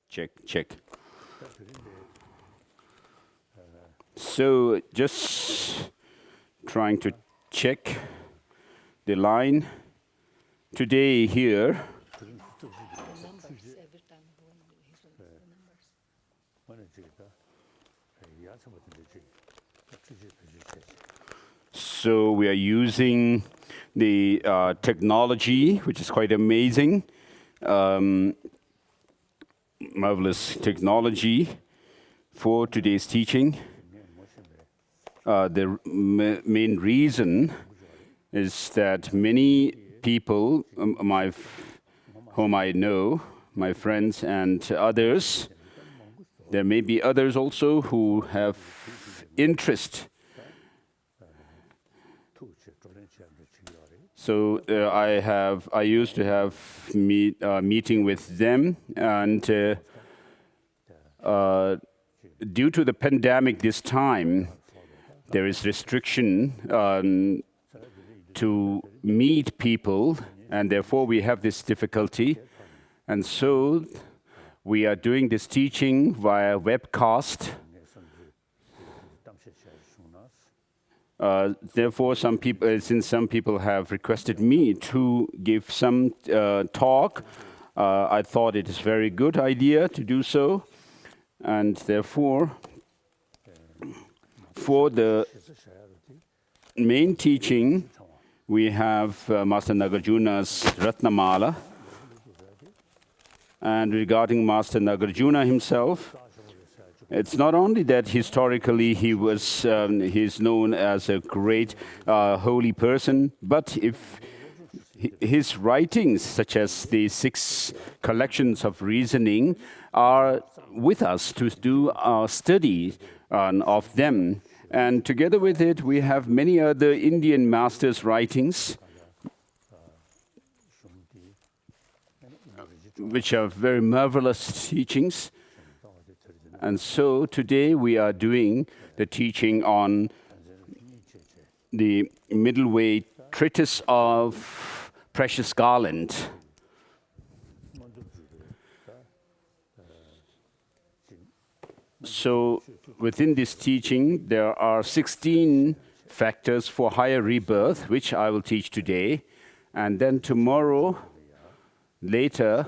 Check. So just trying to check the line today here. So we are using the technology, which is quite amazing, marvelous technology for today's teaching. The main reason is that many people, whom I know, my friends and others, there may be others also who have interest. So I used to have meeting with them, and due to the pandemic this time, there is restriction to meet people, and therefore we have this difficulty. And so we are doing this teaching via webcast. Therefore, since some people have requested me to give some talk, I thought it is a very good idea to do so. And therefore, for the main teaching, we have Master Nagarjuna's Ratnamala. And regarding Master Nagarjuna himself, it's not only that historically he's known as a great holy person, but if his writings, such as the 6 collections of reasoning, are with us to do our study of them. And together with it, we have many other Indian masters' writings, which are very marvelous teachings. And so today we are doing the teaching on the middleway treatise of Precious Garland. So within this teaching, there are 16 factors for higher rebirth, which I will teach today. And then tomorrow, later,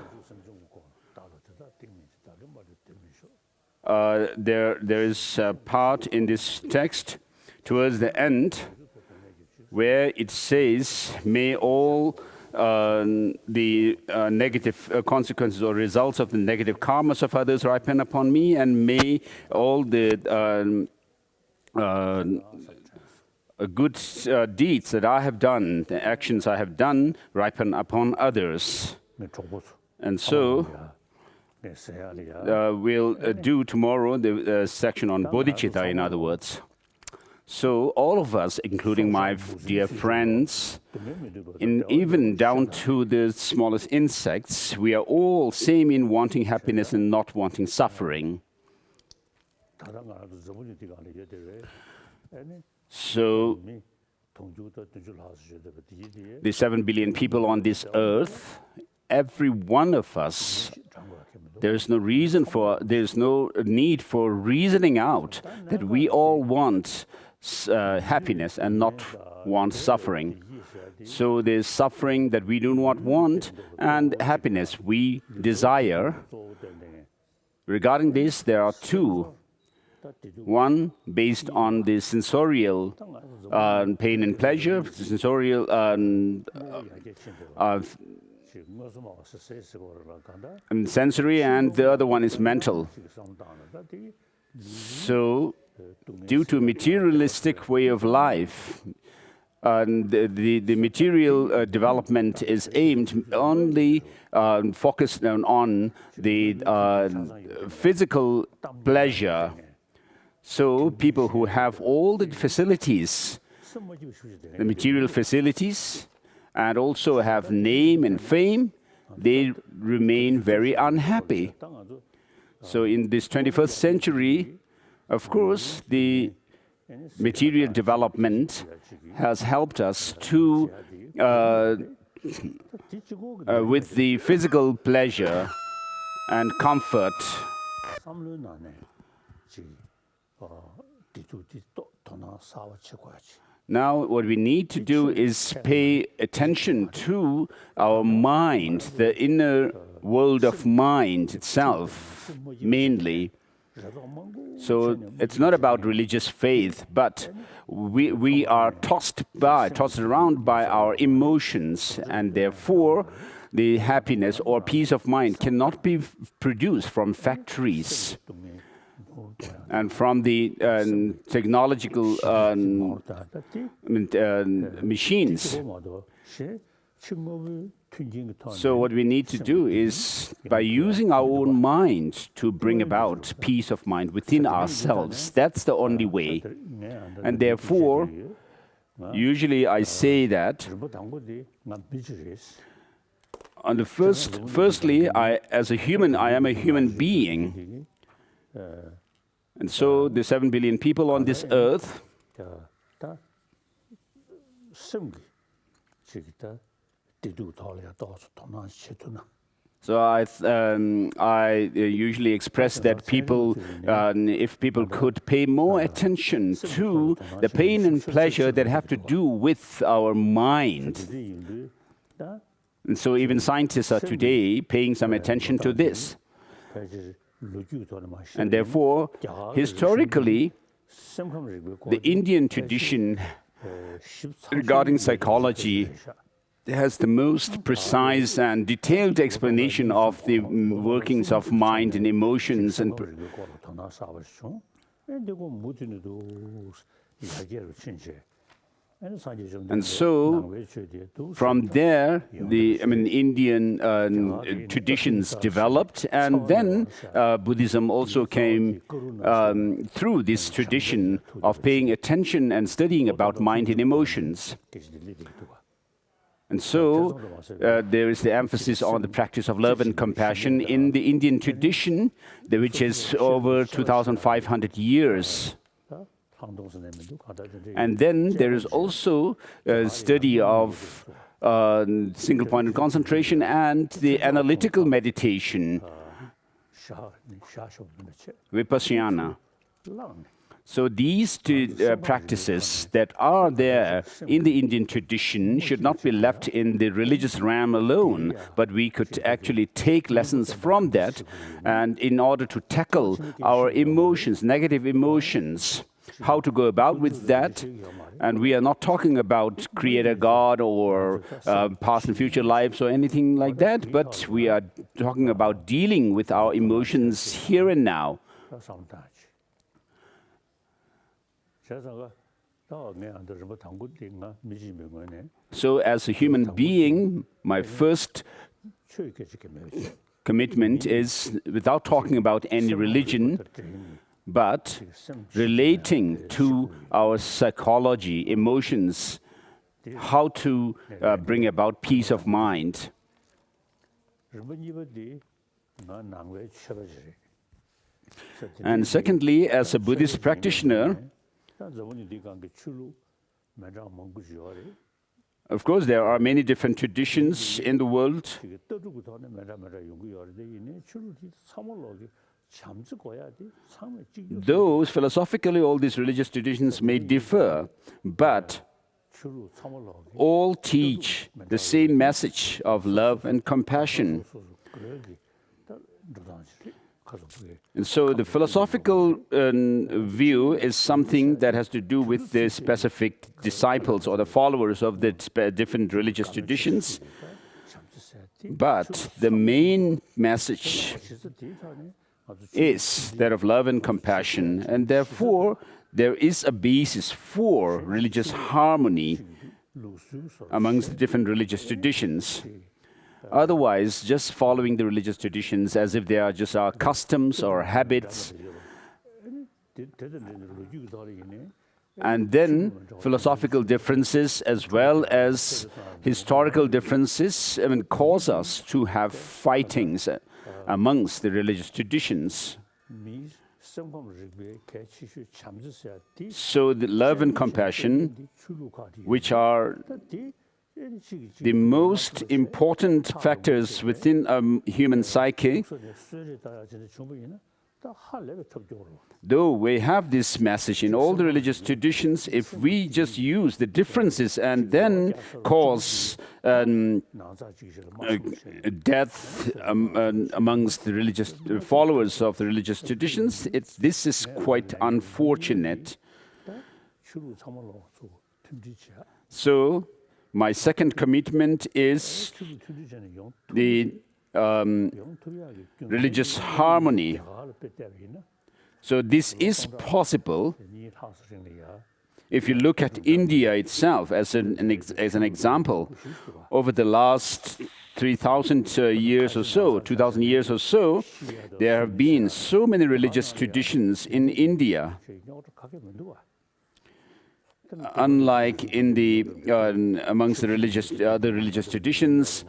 there is a part in this text towards the end where it says, may all the negative consequences or results of the negative karmas of others ripen upon me, and may all the good deeds that I have done, the actions I have done, ripen upon others. And so we'll do tomorrow the section on bodhicitta, in other words. So all of us, including my dear friends, even down to the smallest insects, we are all same in wanting happiness and not wanting suffering. So the 7 billion people on this earth, every one of us, there's no need for reasoning out that we all want happiness and not want suffering. So there's suffering that we do not want and happiness we desire. Regarding this, there are 2. One based on the sensorial pain and pleasure, sensorial and sensory, and the other one is mental. So, due to materialistic way of life, the material development is aimed only focused on the physical pleasure. So, people who have all the facilities, the material facilities, and also have name and fame, they remain very unhappy. So in this 21st century, of course, the material development has helped us to, with the physical pleasure and comfort. Now, what we need to do is pay attention to our mind, the inner world of mind itself, mainly. So it's not about religious faith, but we are tossed around by our emotions, and therefore the happiness or peace of mind cannot be produced from factories and from the technological machines. So what we need to do is, by using our own mind, to bring about peace of mind within ourselves. That's the only way. And therefore, usually I say that on the firstly, as a human, I am a human being. And so the 7 billion people on this earth, so I usually express that people, if people could pay more attention to the pain and pleasure that have to do with our mind. And so even scientists are today paying some attention to this. And therefore, historically, the Indian tradition regarding psychology has the most precise and detailed explanation of the workings of mind and emotions. And so, from there, the Indian traditions developed, and then Buddhism also came through this tradition of paying attention and studying about mind and emotions. And so, there is the emphasis on the practice of love and compassion in the Indian tradition, which is over 2,500 years. And then there is also a study of single-pointed concentration and the analytical meditation, vipassana. So these two practices that are there in the Indian tradition should not be left in the religious realm alone, but we could actually take lessons from that, and in order to tackle our emotions, negative emotions, how to go about with that. And we are not talking about Creator God or past and future lives or anything like that, but we are talking about dealing with our emotions here and now. So as a human being, my first commitment is, without talking about any religion, but relating to our psychology, emotions, how to bring about peace of mind. And secondly, as a Buddhist practitioner, of course, there are many different traditions in the world. Though philosophically all these religious traditions may differ, but all teach the same message of love and compassion. And so the philosophical view is something that has to do with the specific disciples or the followers of the different religious traditions. But the main message is that of love and compassion, and therefore there is a basis for religious harmony amongst the different religious traditions. Otherwise, just following the religious traditions as if they are just our customs or habits, and then philosophical differences as well as historical differences cause us to have fightings amongst the religious traditions. So the love and compassion, which are the most important factors within a human psyche, though we have this message in all the religious traditions, if we just use the differences and then cause death amongst the religious followers of the religious traditions, this is quite unfortunate. So, my second commitment is the religious harmony. So this is possible. If you look at India itself as an example, over the last 3,000 years or so, 2,000 years or so, there have been so many religious traditions in India. Unlike in the amongst the other religious traditions,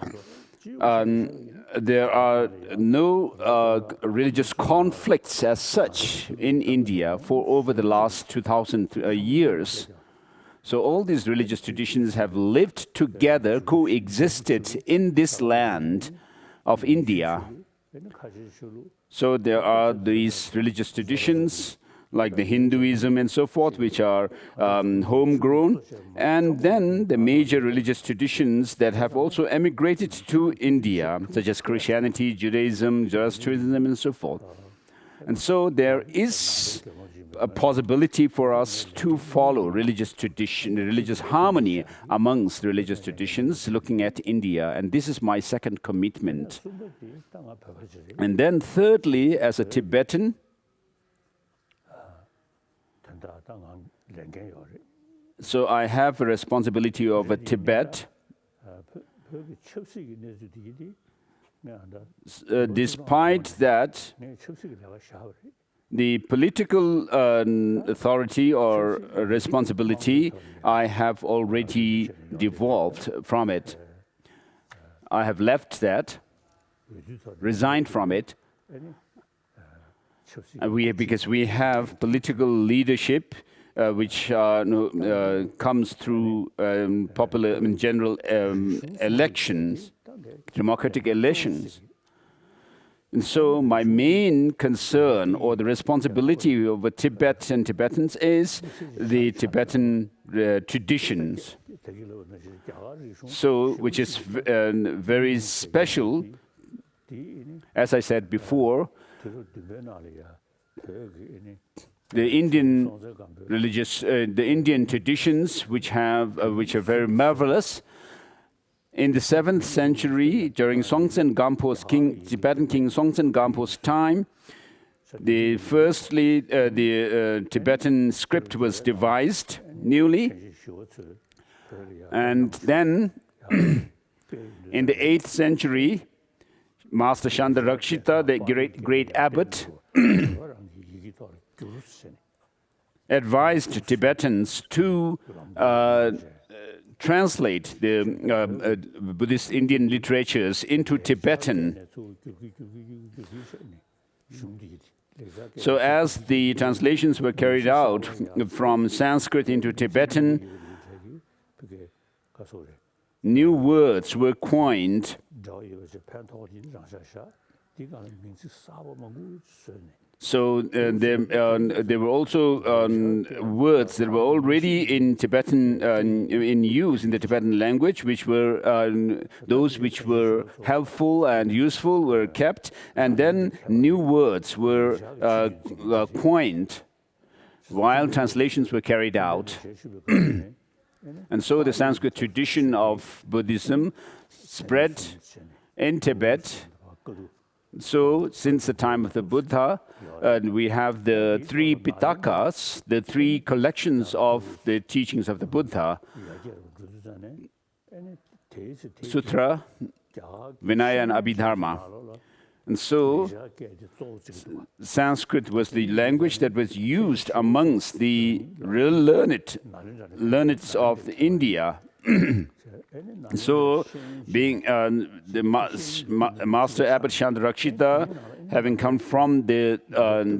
there are no religious conflicts as such in India for over the last 2,000 years. So all these religious traditions have lived together, coexisted in this land of India. So there are these religious traditions like the Hinduism and so forth, which are homegrown, and then the major religious traditions that have also emigrated to India, such as Christianity, Judaism, Zoroastrianism, and so forth. And so there is a possibility for us to follow religious tradition, religious harmony amongst religious traditions, looking at India, and this is my second commitment. And then thirdly, as a Tibetan, so I have a responsibility over Tibet. Despite that, the political authority or responsibility, I have already devolved from it. I have left that, resigned from it. Because we have political leadership which comes through general elections, democratic elections. And so my main concern or the responsibility over Tibet and Tibetans is the Tibetan traditions. So, which is very special, as I said before. The Indian the Indian traditions, which are very marvelous. In the 7th century, during Songtsen Gampo's Tibetan king Songtsen Gampo's time, the Tibetan script was devised newly, and then in the 8th century, Master Chandarakshita, the great abbot, advised Tibetans to translate the Buddhist Indian literatures into Tibetan. So as the translations were carried out from Sanskrit into Tibetan, new words were coined. So there were also words that were already in Tibetan in use in the Tibetan language, which were those which were helpful and useful were kept, and then new words were coined while translations were carried out. And so the Sanskrit tradition of Buddhism spread in Tibet. So, since the time of the Buddha, we have the 3 Pitakas, the 3 collections of the teachings of the Buddha: Sutra, Vinaya, and Abhidharma. And so, Sanskrit was the language that was used amongst the real learned of India. So, being the Master Abbot Chandarakshita, having come from the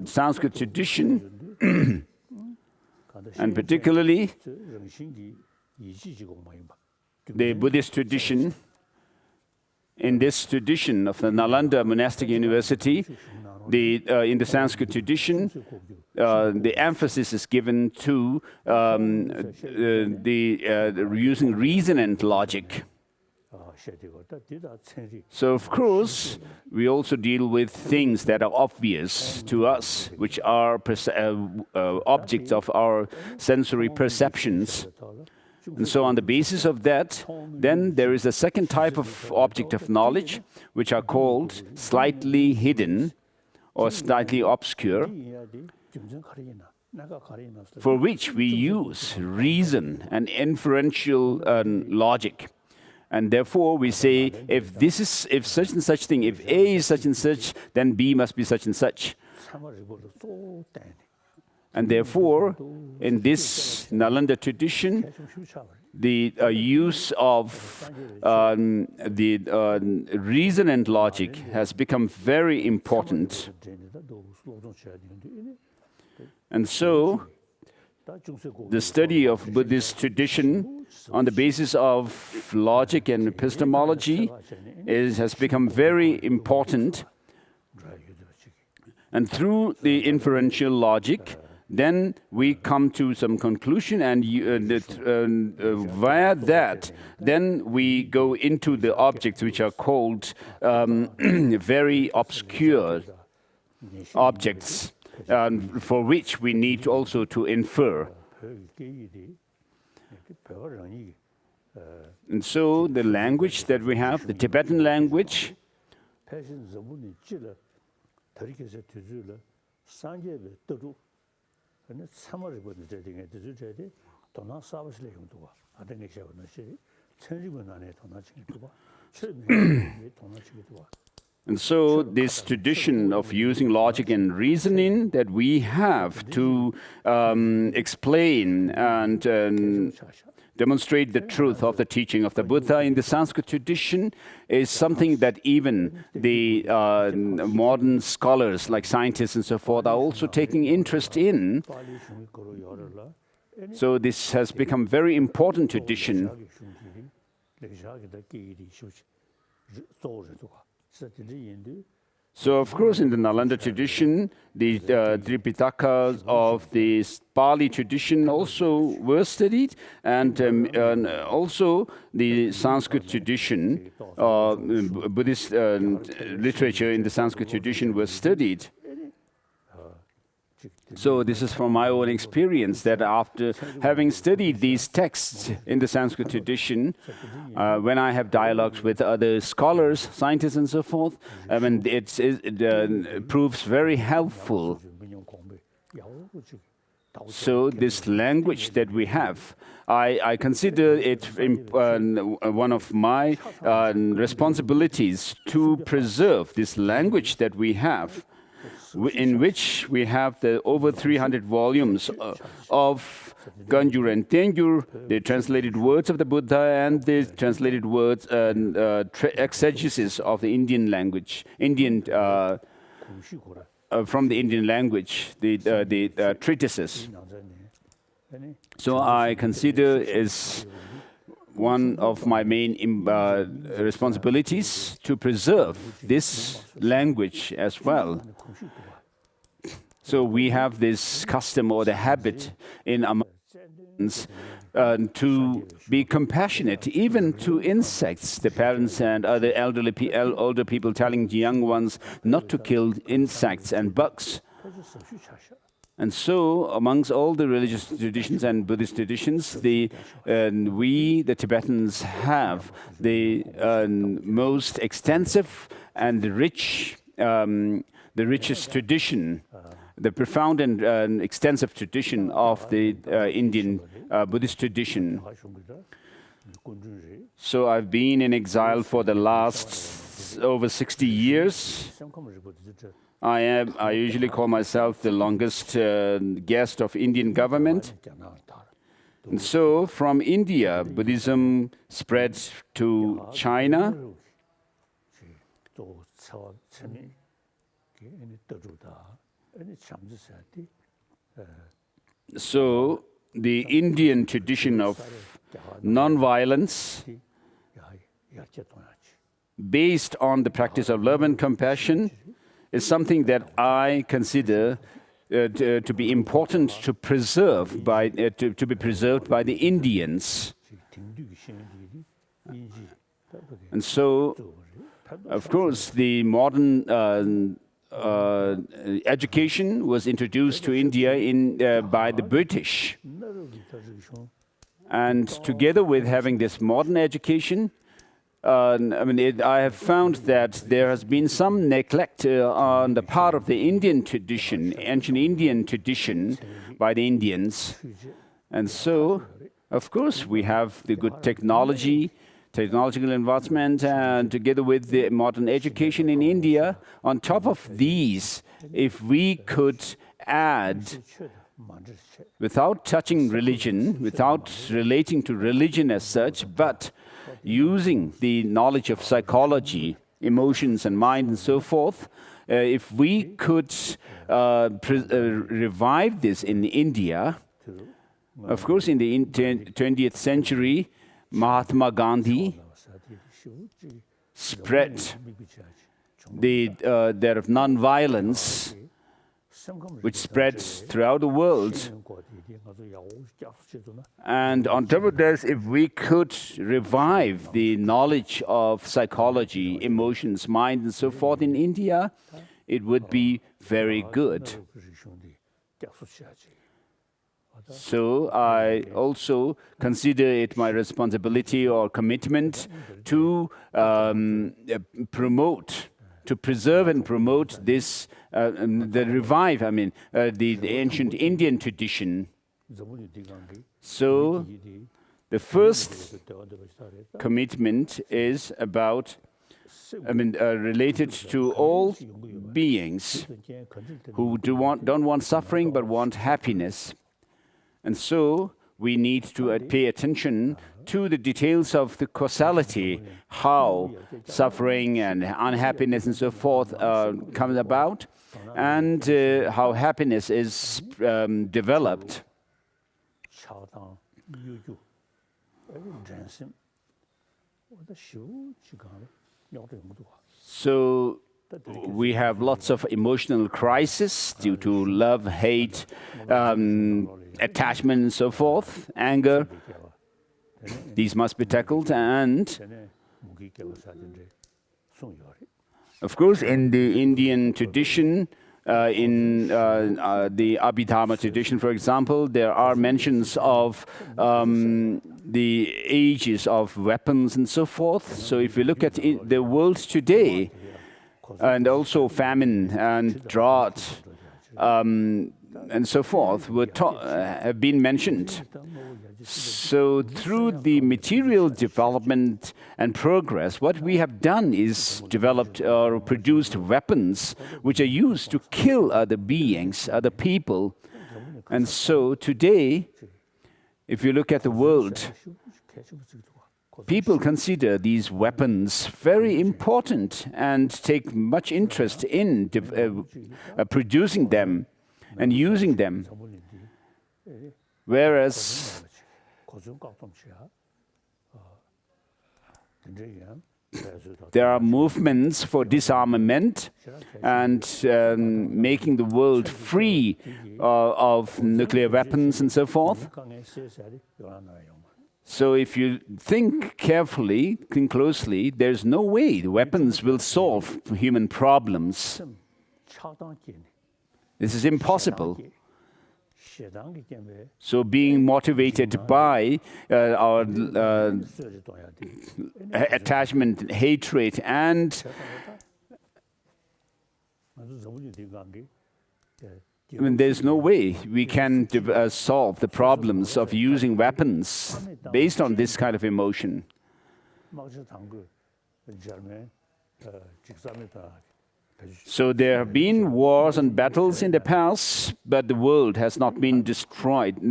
Sanskrit tradition, and particularly the Buddhist tradition, in this tradition of the Nalanda Monastic University, in the Sanskrit tradition, the emphasis is given to using reason and logic. So, of course, we also deal with things that are obvious to us, which are objects of our sensory perceptions. And so on the basis of that, then there is a second type of object of knowledge, which are called slightly hidden or slightly obscure, for which we use reason and inferential logic. And therefore we say, if such and such thing, if A is such and such, then B must be such and such. And therefore, in this Nalanda tradition, the use of the reason and logic has become very important. And so, the study of Buddhist tradition on the basis of logic and epistemology has become very important. And through the inferential logic, then we come to some conclusion, and via that, then we go into the objects which are called very obscure objects, for which we need also to infer. And so the language that we have, the Tibetan language, and so this tradition of using logic and reasoning that we have to explain and demonstrate the truth of the teaching of the Buddha in the Sanskrit tradition is something that even the modern scholars, like scientists and so forth, are also taking interest in. So this has become very important tradition. So, of course, in the Nalanda tradition, the Tripitakas of the Pali tradition also were studied, and also the Sanskrit tradition, Buddhist literature in the Sanskrit tradition was studied. So this is from my own experience that after having studied these texts in the Sanskrit tradition, when I have dialogues with other scholars, scientists and so forth, it proves very helpful. So this language that we have, I consider it one of my responsibilities to preserve this language that we have, in which we have the over 300 volumes of Ganjur and Tenjur, the translated words of the Buddha and the translated words and exegesis of the Indian language, from the Indian language, the treatises. So I consider is one of my main responsibilities to preserve this language as well. So we have this custom or the habit in Americans to be compassionate, even to insects. The parents and other older people telling the young ones not to kill insects and bugs. And so, amongst all the religious traditions and Buddhist traditions, we, the Tibetans, have the most extensive and the richest tradition, the profound and extensive tradition of the Indian Buddhist tradition. So I've been in exile for the last over 60 years. I usually call myself the longest guest of Indian government. And so from India, Buddhism spread to China. So the Indian tradition of non-violence, based on the practice of love and compassion, is something that I consider to be important to preserve to be preserved by the Indians. And so, of course, the modern education was introduced to India by the British. And together with having this modern education, I have found that there has been some neglect on the part of the Indian tradition, ancient Indian tradition by the Indians. And so, of course, we have the good technological advancement, and together with the modern education in India, on top of these, if we could add, without touching religion, without relating to religion as such, but using the knowledge of psychology, emotions and mind and so forth, if we could revive this in India, of course, in the 20th century, Mahatma Gandhi spread that of non-violence, which spreads throughout the world. And on top of this, if we could revive the knowledge of psychology, emotions, mind, and so forth in India, it would be very good. So I also consider it my responsibility or commitment to preserve and promote this, the ancient Indian tradition. So the first commitment is about, related to all beings who don't want suffering but want happiness. And so we need to pay attention to the details of the causality, how suffering and unhappiness and so forth comes about, and how happiness is developed. So we have lots of emotional crises due to love, hate, attachment and so forth, anger. These must be tackled, and of course in the Indian tradition, in the Abhidharma tradition, for example, there are mentions of the ages of weapons and so forth. So if we look at the world today, and also famine and drought and so forth have been mentioned. So through the material development and progress, what we have done is developed or produced weapons which are used to kill other beings, other people. And so today, if you look at the world, people consider these weapons very important and take much interest in producing them and using them. Whereas there are movements for disarmament and making the world free of nuclear weapons and so forth. So if you think carefully, think closely, there's no way the weapons will solve human problems. This is impossible. So being motivated by our attachment, hatred, and there's no way we can solve the problems of using weapons based on this kind of emotion. So there have been wars and battles in the past, but the world has not been destroyed.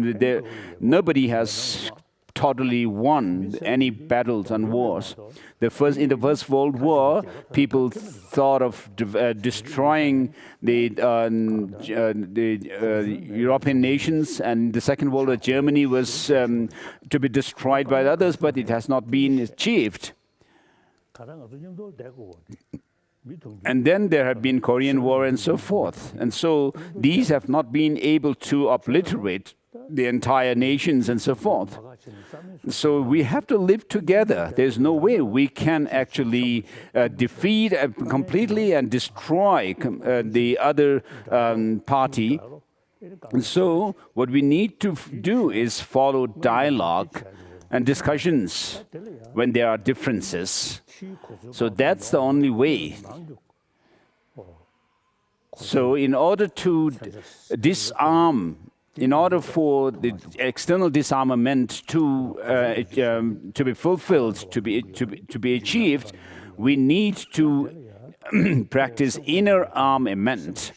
Nobody has totally won any battles and wars. In the First World War, people thought of destroying the European nations, and the Second World War, Germany was to be destroyed by others, but it has not been achieved. And then there have been Korean War and so forth. And so these have not been able to obliterate the entire nations and so forth. So we have to live together. There's no way we can actually defeat completely and destroy the other party. And so what we need to do is follow dialogue and discussions when there are differences. So that's the only way. So in order to disarm, in order for the external disarmament to be fulfilled, to be achieved, we need to practice inner armament.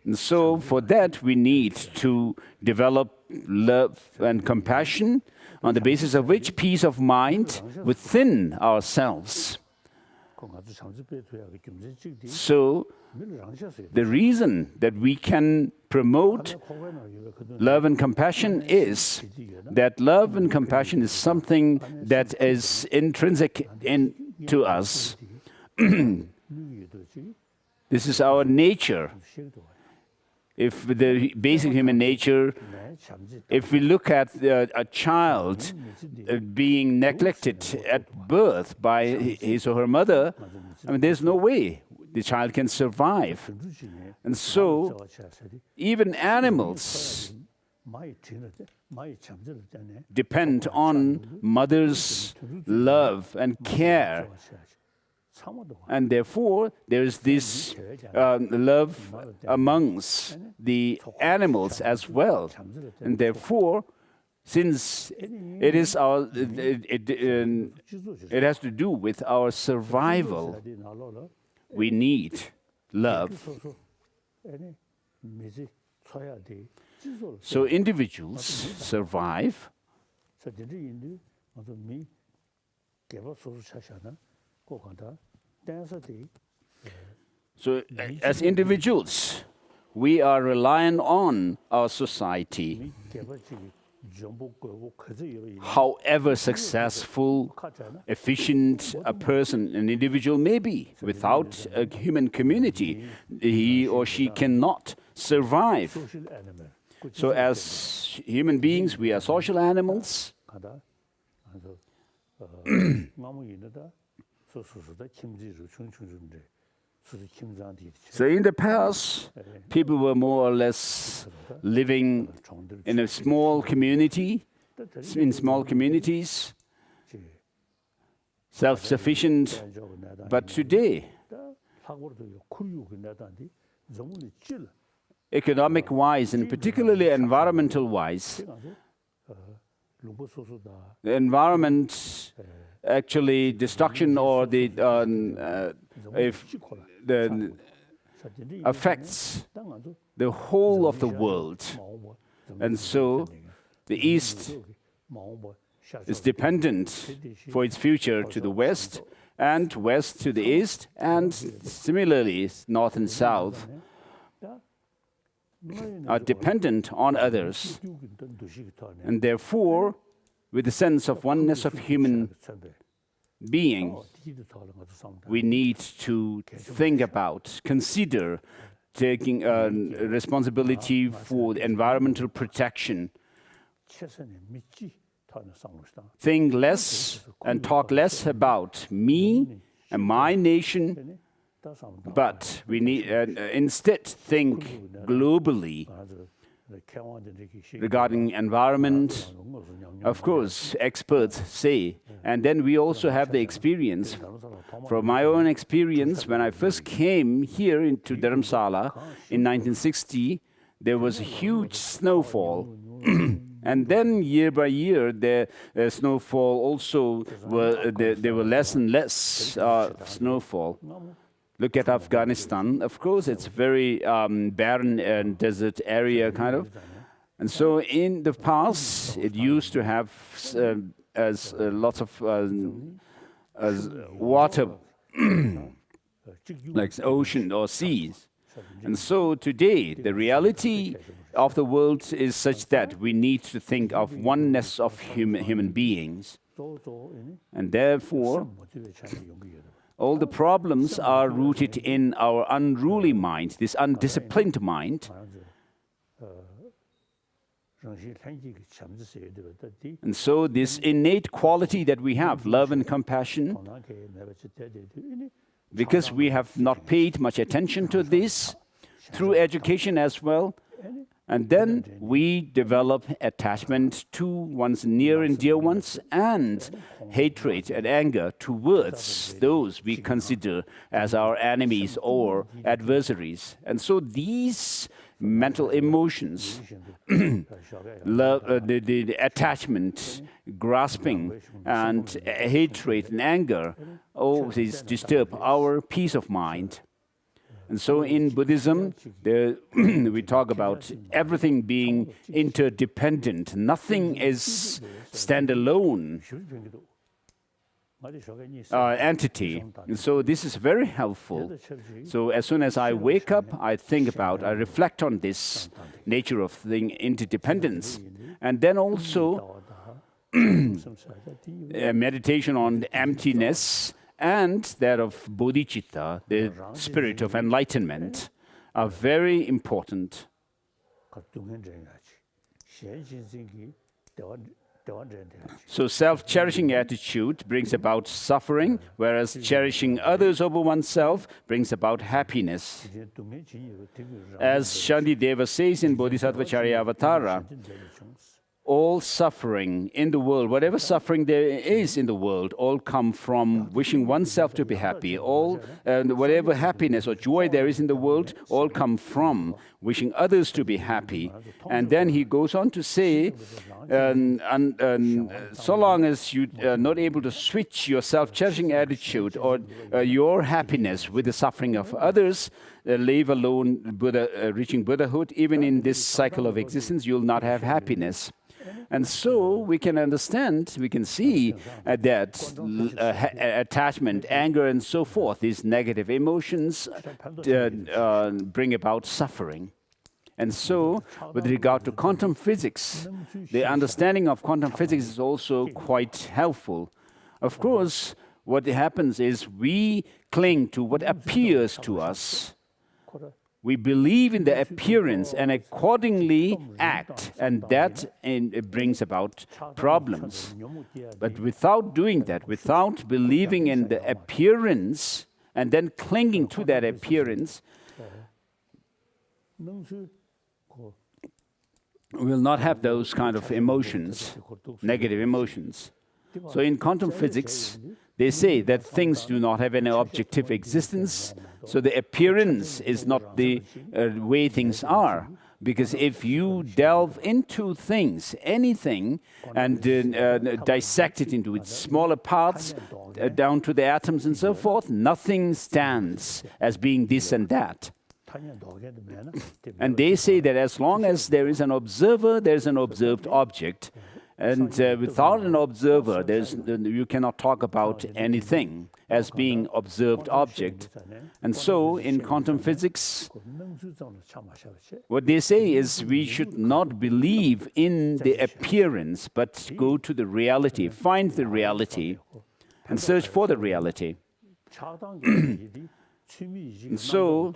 And so for that, we need to develop love and compassion, on the basis of which peace of mind within ourselves. So the reason that we can promote love and compassion is that love and compassion is something that is intrinsic into us. This is our nature. If the basic human nature, if we look at a child being neglected at birth by his or her mother, I mean, there's no way the child can survive. And so, even animals depend on mother's love and care. And therefore, there is this love amongst the animals as well. And therefore, since it has to do with our survival, we need love. So individuals survive. So as individuals, we are reliant on our society. However successful, efficient a person, an individual may be, without a human community, he or she cannot survive. So as human beings, we are social animals. So in the past, people were more or less living in a small community, in small communities, self-sufficient. But today, economic-wise and particularly environmental-wise, the environment actually destruction or affects the whole of the world. And so the East is dependent for its future to the West, and West to the East, and similarly North and South are dependent on others. And therefore, with the sense of oneness of human being, we need to think about, consider taking responsibility for the environmental protection. Think less and talk less about me and my nation, but we need instead think globally regarding environment. Of course, experts say, and then we also have the experience. From my own experience, when I first came here into Dharamsala in 1960, there was a huge snowfall. And then year by year, the snowfall also, there were less and less snowfall. Look at Afghanistan. Of course, it's very barren and desert area, kind of. And so in the past, it used to have lots of as water, like ocean or seas. And so today, the reality of the world is such that we need to think of oneness of human beings. And therefore, all the problems are rooted in our unruly mind, this undisciplined mind. And so this innate quality that we have, love and compassion, because we have not paid much attention to this through education as well, and then we develop attachment to one's near and dear ones and hatred and anger towards those we consider as our enemies or adversaries. And so these mental emotions, love, the attachment, grasping, and hatred and anger, all these disturb our peace of mind. And so in Buddhism, we talk about everything being interdependent. Nothing is standalone entity. And so this is very helpful. So as soon as I wake up, I reflect on this nature of the interdependence. And then also meditation on emptiness and that of bodhicitta, the spirit of enlightenment, are very important. So self-cherishing attitude brings about suffering, whereas cherishing others over oneself brings about happiness. As Shantideva says in Bodhisattva Charyavatara, all suffering in the world, whatever suffering there is in the world, all come from wishing oneself to be happy. Whatever happiness or joy there is in the world, all come from wishing others to be happy. And then he goes on to say, so long as you are not able to switch your self-cherishing attitude or your happiness with the suffering of others, leave alone reaching Buddhahood, even in this cycle of existence, you'll not have happiness. And so we can understand, we can see that attachment, anger, and so forth, these negative emotions bring about suffering. And so, with regard to quantum physics, the understanding of quantum physics is also quite helpful. Of course, what happens is we cling to what appears to us. We believe in the appearance and accordingly act, and that brings about problems. But without doing that, without believing in the appearance and then clinging to that appearance, we will not have those kind of emotions, negative emotions. So in quantum physics, they say that things do not have any objective existence, so the appearance is not the way things are. Because if you delve into things, anything, and dissect it into its smaller parts, down to the atoms and so forth, nothing stands as being this and that. And they say that as long as there is an observer, there is an observed object. And without an observer, you cannot talk about anything as being observed object. And so, in quantum physics, what they say is we should not believe in the appearance, but go to the reality, find the reality, and search for the reality. And so,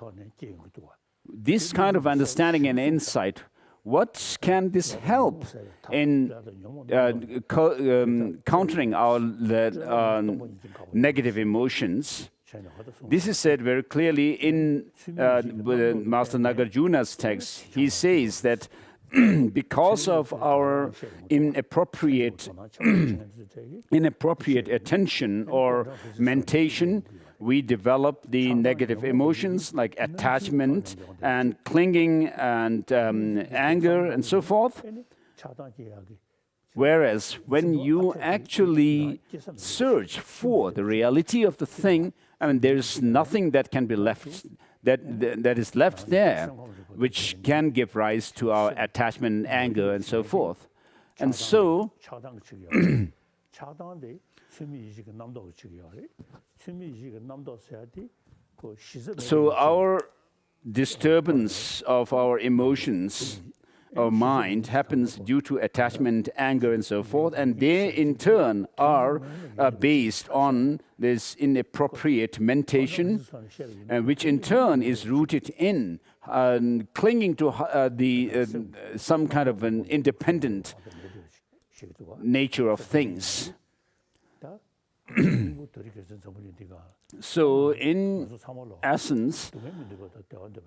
this kind of understanding and insight, what can this help in countering our negative emotions? This is said very clearly in Master Nagarjuna's text. He says that because of our inappropriate attention or mentation, we develop the negative emotions like attachment and clinging and anger and so forth. Whereas when you actually search for the reality of the thing, I mean, there is nothing that can be left, that is left there. which can give rise to our attachment, anger, and so forth. And so, our disturbance of our emotions, our mind, happens due to attachment, anger, and so forth, and they in turn are based on this inappropriate mentation, which in turn is rooted in clinging to some kind of an independent nature of things. So, in essence,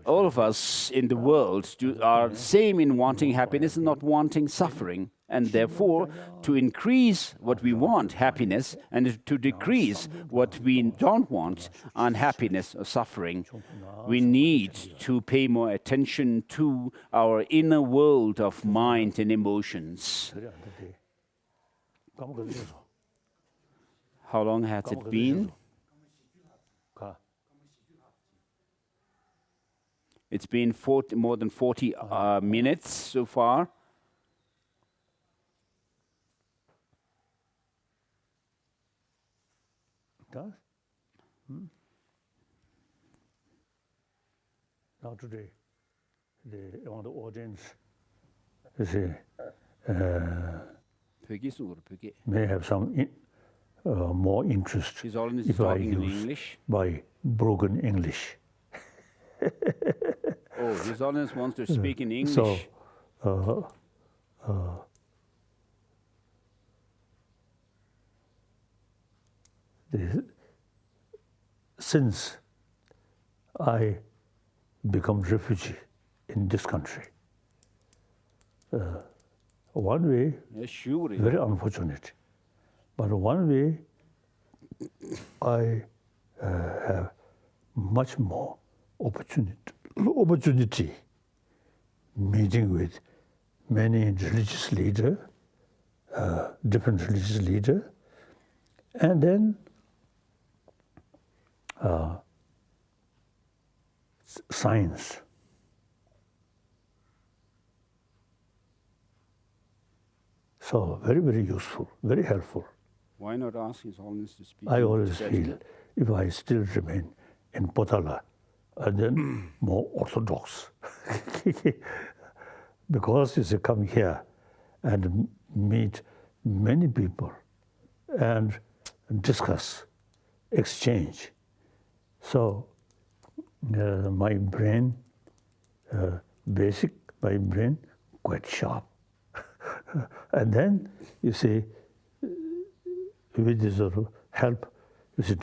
all of us in the world are same in wanting happiness and not wanting suffering. And therefore, to increase what we want, happiness, and to decrease what we don't want, unhappiness or suffering, we need to pay more attention to our inner world of mind and emotions. How long has it been? It's been more than 40 minutes so far. Now today, on the audience, may have some more interest His Holiness if is I talking in use English. by broken English. Oh, His Holiness wants to speak in English. So, since I become refugee in this country, one way, very unfortunate, but one way I have much more opportunity meeting with many religious leaders, different religious leaders, and then science. So very, very useful, very helpful. Why not ask His Holiness to speak? I always feel if I still remain in Potala, then more orthodox. Because you come here and meet many people and discuss, exchange. So my brain, my brain quite sharp. And then, you see, with this sort of help, you see,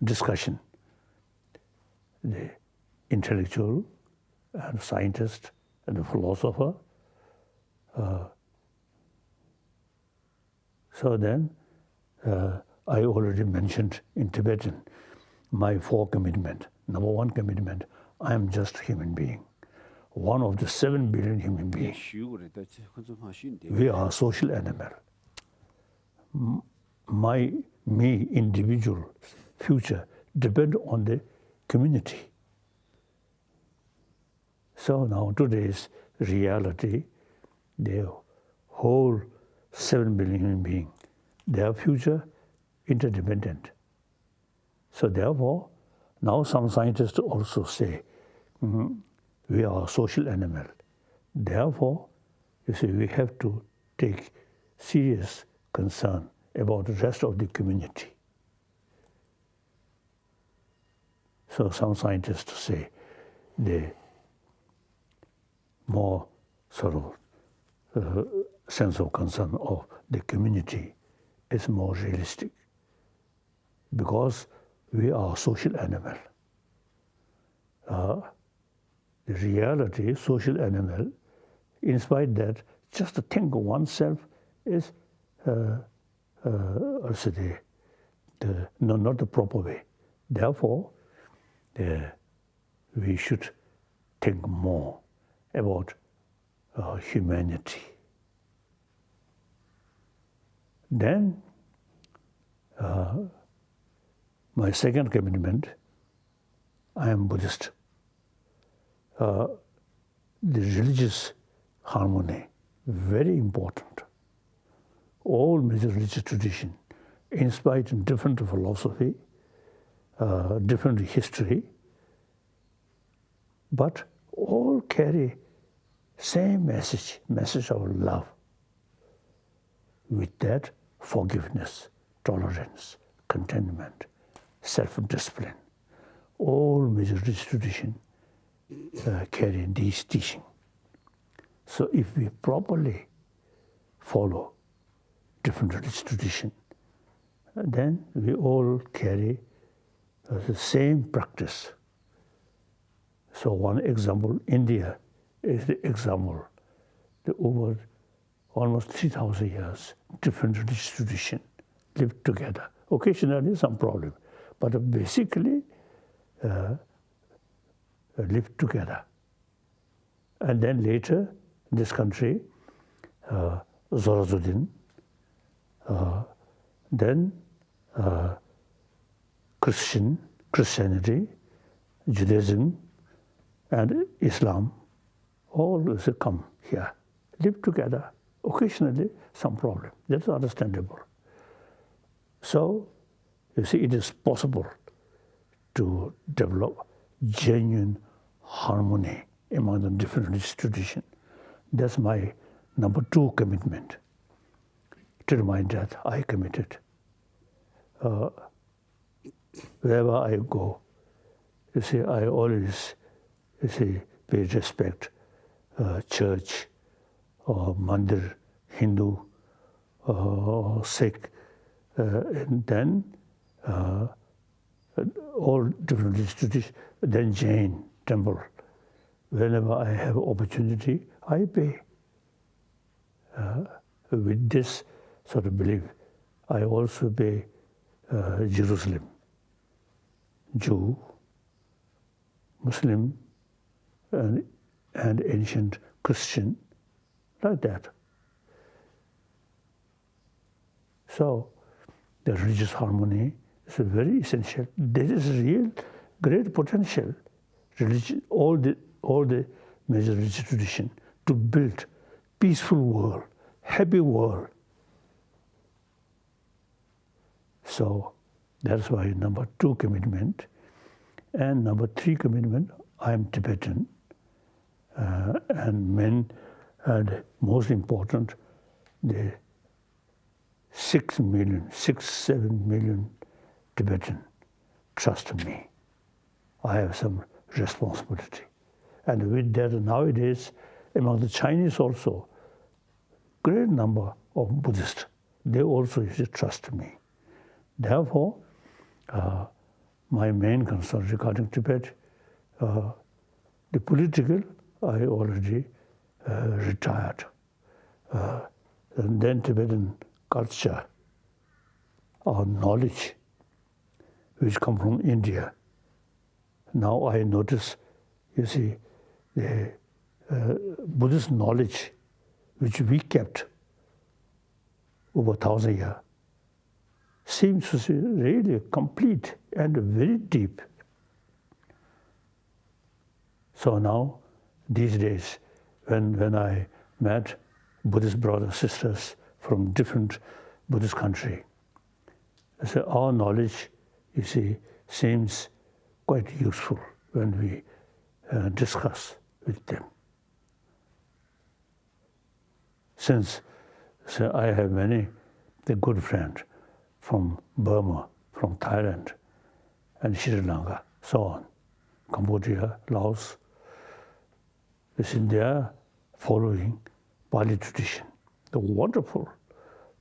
discussion. The intellectual and scientist and the philosopher. So then, I already mentioned in Tibetan my 4 commitments. Number 1 commitment, I am just a human being. One of the 7 billion human beings. We are a social animal. Me, individual future depend on the community. So now today's reality, the whole 7 billion human beings, their future interdependent. So therefore, now some scientists also say, we are a social animal. Therefore, you see, we have to take serious concern about the rest of the community. So some scientists say the more sort of sense of concern of the community is more realistic, because we are a social animal. The reality, social animal, in spite that just to think of oneself is also not the proper way. Therefore, we should think more about humanity. Then, my second commitment, I am Buddhist. the religious harmony, very important. All major religious traditions, in spite of different philosophy, different history, but all carry same message of love. With that, forgiveness, tolerance, contentment, self-discipline. All major religious traditions carry these teachings. So if we properly follow different religious traditions, then we all carry the same practice. So one example, India is the example. Over almost 3,000 years, different religious traditions live together. Occasionally some problem, but basically live together. And then later, in this country, Zoroastrian, then Christianity, Judaism, and Islam, all come here, live together. Occasionally, some problem. That's understandable. So, you see, it is possible to develop genuine harmony among the different religious traditions. That's my number 2 commitment. Till my death, I committed. Wherever I go, you see, I always, pay respect, church, or mandir, Hindu, Sikh, and then all different religious traditions, then Jain temple. Whenever I have opportunity, I pay. With this sort of belief, I also pay Jerusalem, Jew, Muslim, and ancient Christian, like that. So the religious harmony is very essential. There is real great potential, religion, all the major religious traditions, to build peaceful world, happy world. So that's why number 2 commitment. And number 3 commitment, I am Tibetan. And most important, the 7 million Tibetan trust me. I have some responsibility. And with that, nowadays, among the Chinese also, great number of Buddhists, they also trust me. Therefore, my main concern regarding Tibet, the political, I already retired. And then Tibetan culture or knowledge, which come from India. Now I notice, you see, the Buddhist knowledge which we kept over 1,000 years seems to be really complete and very deep. So now, these days, when I met Buddhist brothers, sisters from different Buddhist countries, I said, our knowledge, you see, seems quite useful when we discuss with them. Since I have many good friends from Burma, from Thailand, and Sri Lanka, so on, Cambodia, Laos, they are following Pali tradition. The wonderful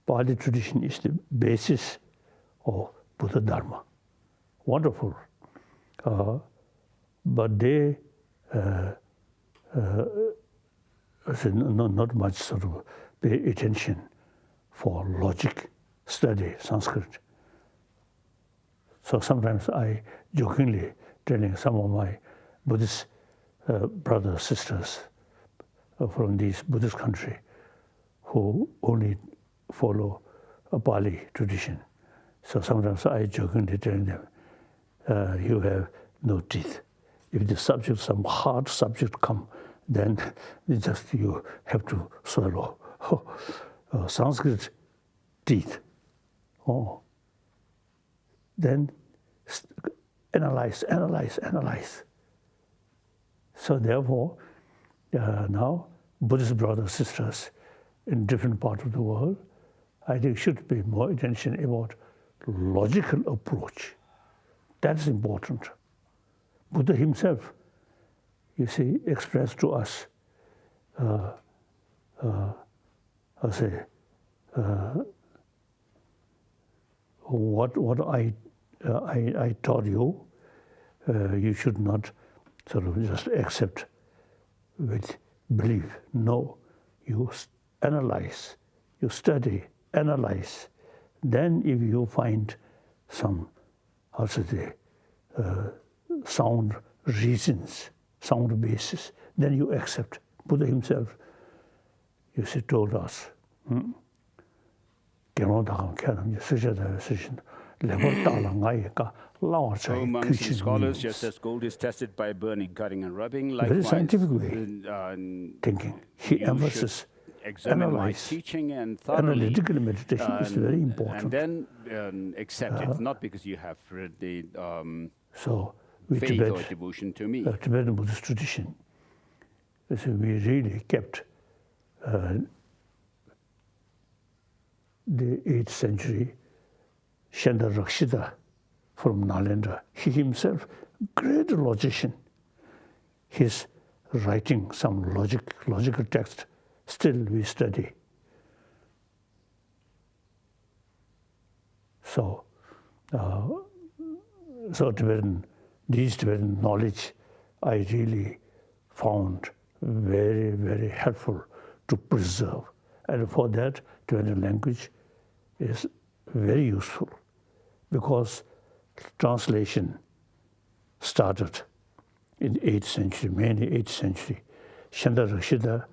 Pali tradition is the basis of Buddha Dharma. Wonderful. But they not much sort of pay attention for logic, study Sanskrit. So sometimes I jokingly telling some of my Buddhist brothers, sisters from these Buddhist countries who only follow a Pali tradition. So sometimes I jokingly telling them, you have no teeth. If the subject, some hard subject come, then just you have to swallow. Sanskrit teeth. Oh. Then analyze. So therefore, now Buddhist brothers, sisters in different parts of the world, I think should pay more attention about logical approach. That's important. Buddha himself, you see, expressed to us, what I taught you, you should not sort of just accept with belief. No, you analyze, you study, analyze. Then if you find some, sound reasons, sound basis, then you accept. Buddha himself, you see, told us. Oh, monks and scholars, just as gold is tested by burning, cutting, and rubbing, likewise, very scientific way thinking. He emphasizes examine my teaching and thoroughly, analytical meditation is very important. And then accept it, not because you have the so faith or devotion to me. Tibetan Buddhist tradition, so we really kept the 8th century Shanda Rakshita from Nalanda. He himself, great logician. His writing some logical text, still we study. So, these Tibetan knowledge, I really found very, very helpful to preserve. And for that, Tibetan language is very useful because translation started in the 8th century, mainly 8th century. Shanda Rakshita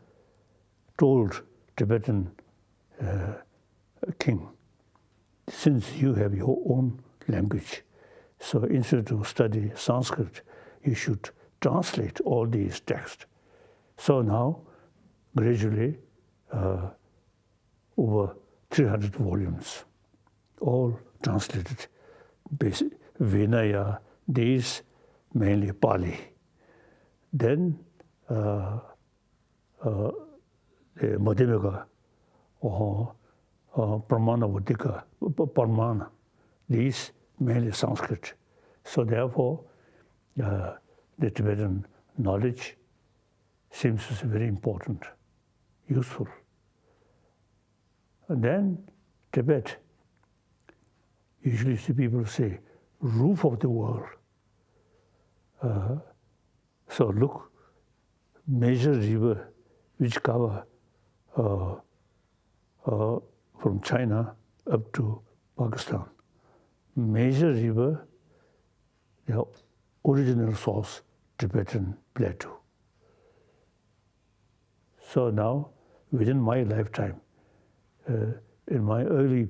told Tibetan king, since you have your own language, so instead of study Sanskrit, you should translate all these texts. So now, gradually, over 300 volumes, all translated. Basic Vinaya, these mainly Pali. Then the Madhyamaka or Pramana Vadika, Parmana, these mainly Sanskrit. So therefore, the Tibetan knowledge seems very important, useful. And then Tibet, usually see people say, roof of the world. So look, major river which cover from China up to Pakistan. Major river, the original source, Tibetan plateau. So now, within my lifetime, in my early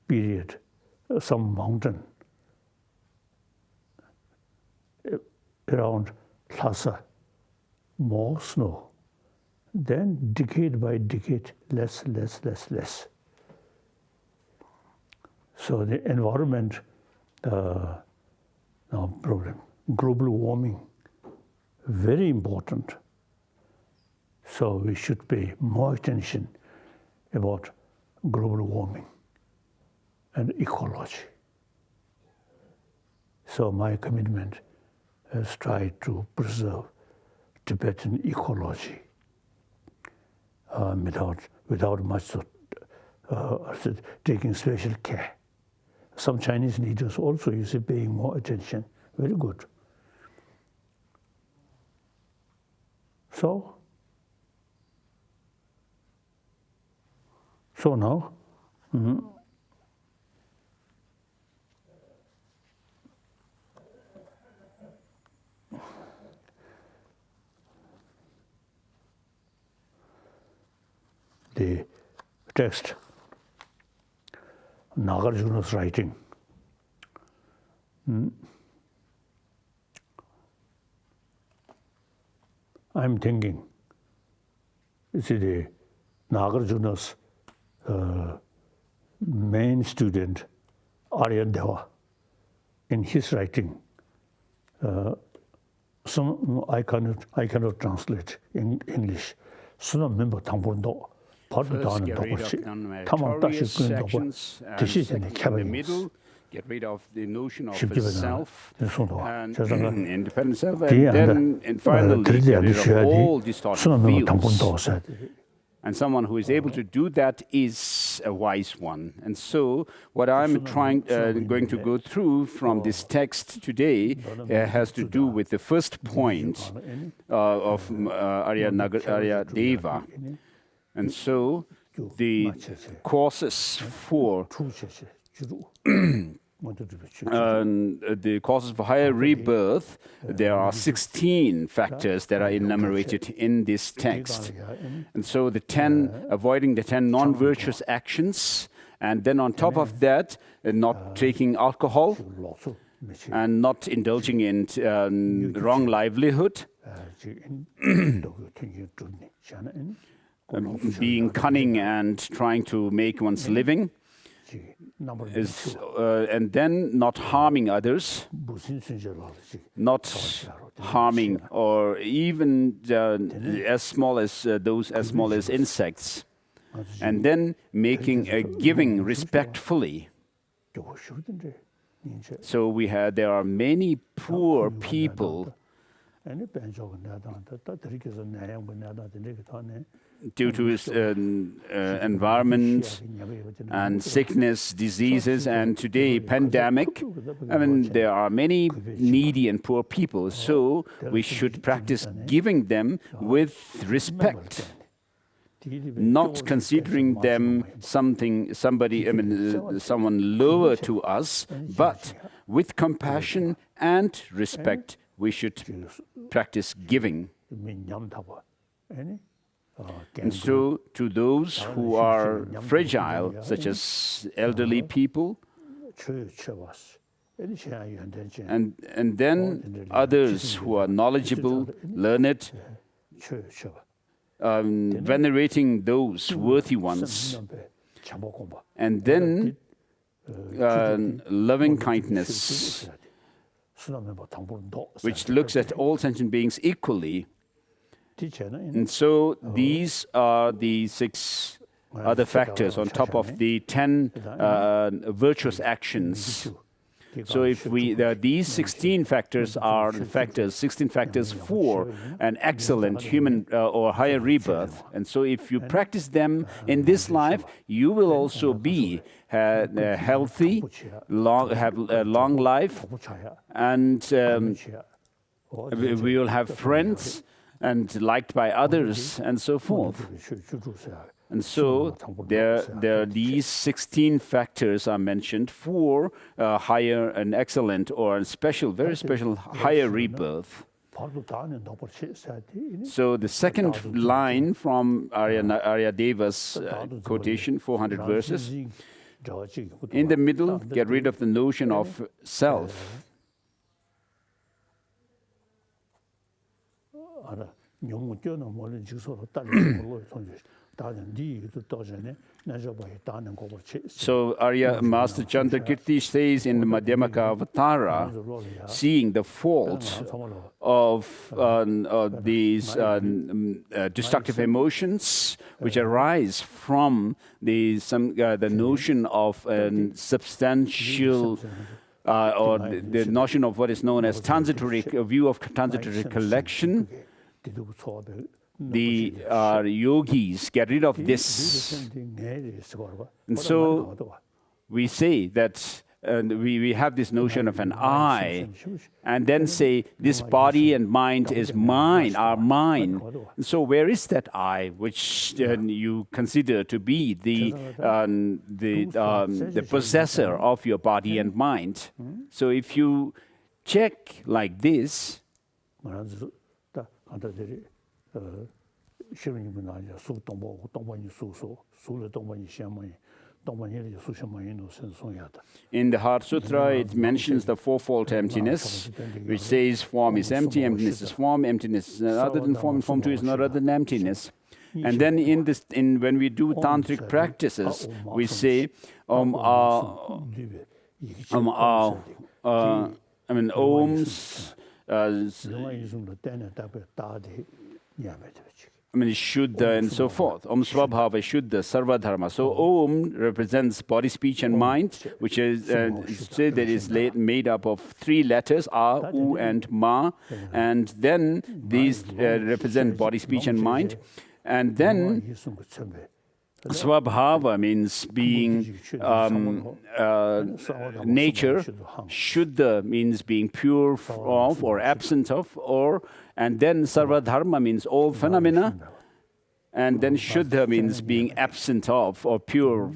period, some mountain around Lhasa, more snow. Then decade by decade, less. So the environment now problem, global warming, very important. So we should pay more attention about global warming and ecology. So my commitment has tried to preserve Tibetan ecology without much taking special care. Some Chinese leaders also, you see, paying more attention. Very good. So now, the text, Nagarjuna's writing. I'm thinking the Nagarjuna's main student, Arya Deva, in his writing, some I cannot translate in English. Some member Tambundo, First, get rid of non-meritorious sections, and second, in the middle, get rid of the notion of a self and independent self, and then finally get rid of all distorted views. And someone who is able to do that is a wise one. And so, what I'm going to go through from this text today has to do with the first point of Arya Deva. And so, the causes for higher rebirth, there are 16 factors that are enumerated in this text. And so avoiding the 10 non-virtuous actions, and then on top of that, not taking alcohol, and not indulging in wrong livelihood, being cunning and trying to make one's living, and then not harming others, not harming or even as small as insects, and then giving respectfully. So there are many poor people due to his environment and sickness, diseases, and today pandemic. I mean, there are many needy and poor people, so we should practice giving them with respect, not considering them someone lower to us, but with compassion and respect, we should practice giving. And so, to those who are fragile, such as elderly people, and then others who are knowledgeable, learned, venerating those worthy ones, and then loving kindness, which looks at all sentient beings equally. And so these are the 6 other factors on top of the 10 virtuous actions. So if these 16 factors are 16 factors for an excellent human or higher rebirth. And so if you practice them in this life, you will also be healthy, have a long life, and we will have friends and liked by others, and so forth. And so these 16 factors are mentioned for higher and excellent or very special higher rebirth. So the second line from Arya Deva's quotation, 400 verses, in the middle, get rid of the notion of self. So Arya Master Chandrakirti says in the Madhyamaka Avatara, seeing the fault of these destructive emotions which arise from the notion of substantial or the notion of what is known as transitory view of transitory collection, the yogis get rid of this. And so we say that we have this notion of an I, and then say this body and mind is mine, are mine. And so where is that I, which you consider to be the possessor of your body and mind? So if you check like this, in the Heart Sutra, it mentions the fourfold emptiness, which says form is empty, emptiness is form, emptiness is not other than form, and form too is not other than emptiness. And then when we do tantric practices, we say Om's, Shuddha and so forth. Om Swabhava Shuddha Sarva Dharma. So Om represents body, speech and mind, which is said that is made up of 3 letters, A, U and Ma. And then these represent body, speech and mind. And then Swabhava means being nature. Shuddha means being pure of or absent of, and then Sarva Dharma means all phenomena, and then Shuddha means being absent of or pure.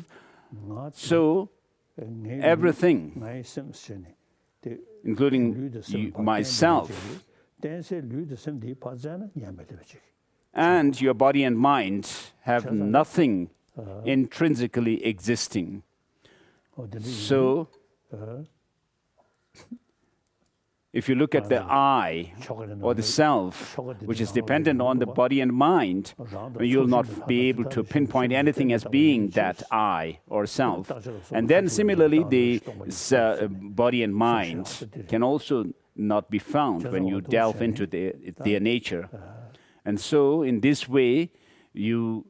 So everything, including myself, and your body and mind have nothing intrinsically existing. So if you look at the I or the self, which is dependent on the body and mind, you'll not be able to pinpoint anything as being that I or self. And then similarly, the body and mind can also not be found when you delve into their nature. And so in this way, you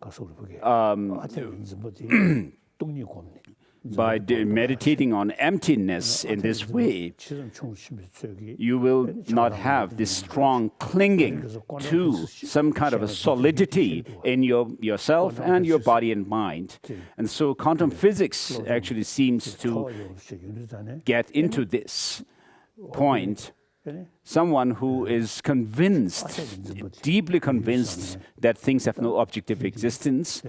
by meditating on emptiness in this way, you will not have this strong clinging to some kind of a solidity in yourself and your body and mind. And so quantum physics actually seems to get into this point. Someone who is convinced, deeply convinced that things have no objective existence,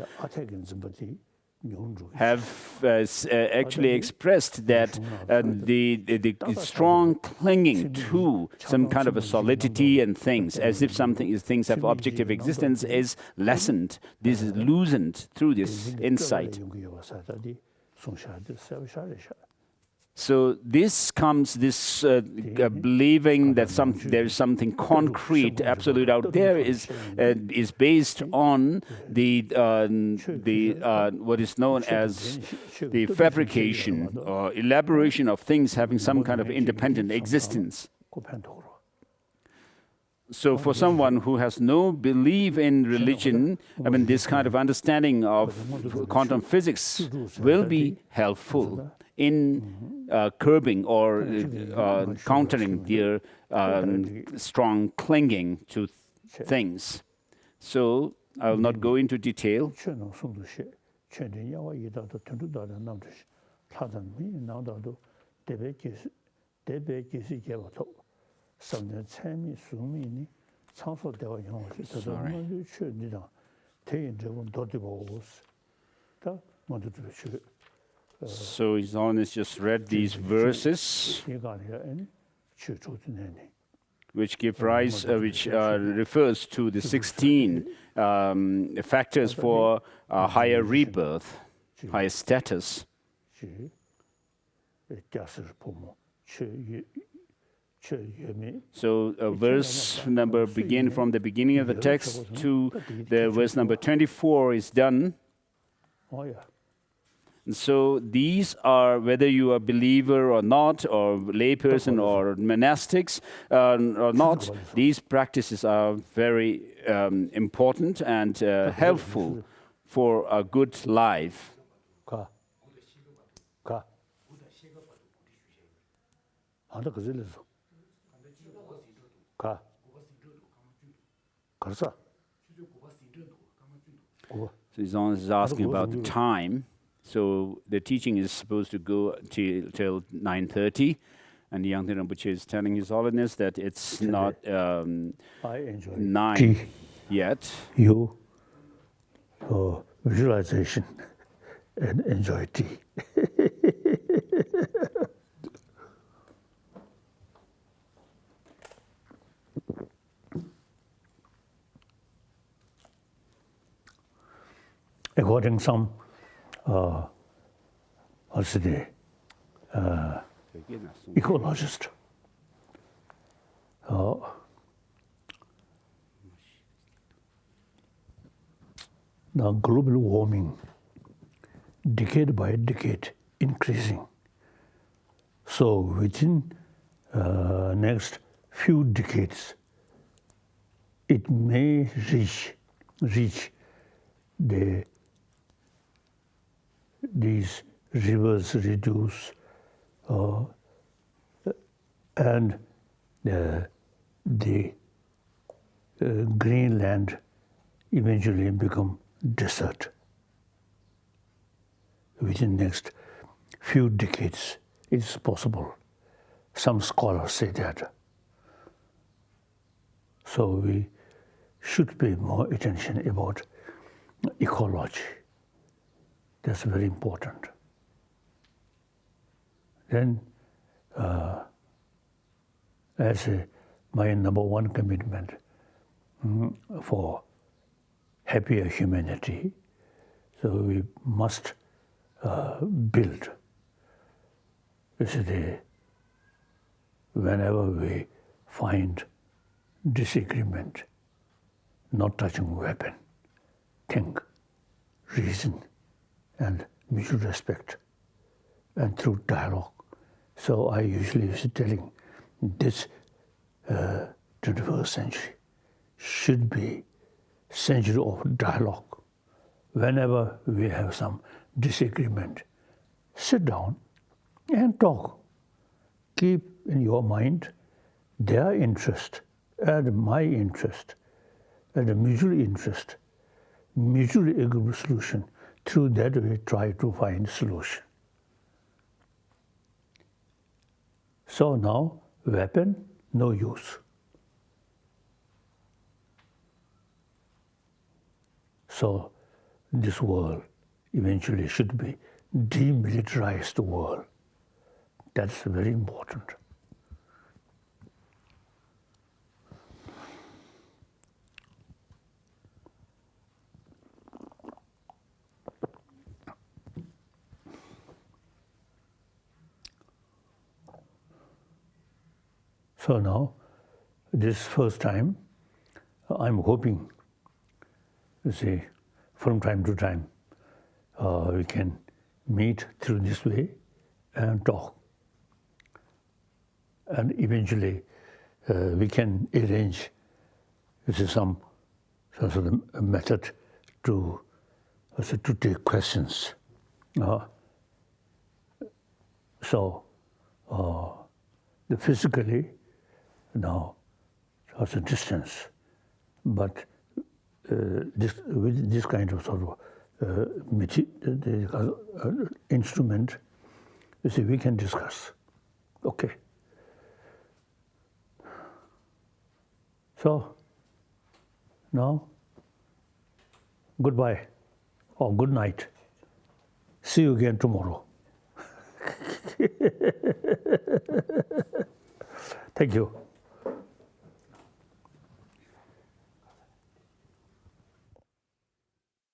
have actually expressed that the strong clinging to some kind of a solidity and things, as if things have objective existence, is lessened. This is loosened through this insight. So this comes, believing that there is something concrete, absolute out there, is based on what is known as the fabrication or elaboration of things having some kind of independent existence. So for someone who has no belief in religion, this kind of understanding of quantum physics will be helpful in curbing or countering their strong clinging to things. So I will not go into detail. So His Holiness just read these verses, which give rise, which refers to the 16 factors for higher rebirth, higher status. So verse number begin from the beginning of the text to the verse number 24 is done. And so these are, whether you are a believer or not, or layperson or monastics or not, these practices are very important and helpful for a good life. So His Holiness is asking about the time. So the teaching is supposed to go till 9:30, and the Yangtze Rinpoche is telling His Holiness that it's not 9 yet. You visualization and enjoy tea. According to some ecologist, now global warming, decade by decade, increasing. So within next few decades, it may reach these rivers reduce, and the Greenland eventually become desert. Within next few decades, it's possible. Some scholars say that. So we should pay more attention about ecology. That's very important. Then, as my number one commitment for happier humanity, so we must build. Whenever we find disagreement, not touching weapon, think, reason, and mutual respect, and through dialogue. So I usually was telling this 21st century should be century of dialogue. Whenever we have some disagreement, sit down and talk. Keep in your mind their interest and my interest and a mutual interest, mutually agreeable solution. Through that we try to find solution. So now, weapon, no use. So this world eventually should be demilitarized world. That's very important. So now, this first time, I'm hoping, you see, from time to time, we can meet through this way and talk. And eventually, we can arrange some sort of method to take questions. The physically, now, there's a distance, but with this kind of sort of instrument, you see, we can discuss. Okay. So now, goodbye or good night. See you again tomorrow. Thank you.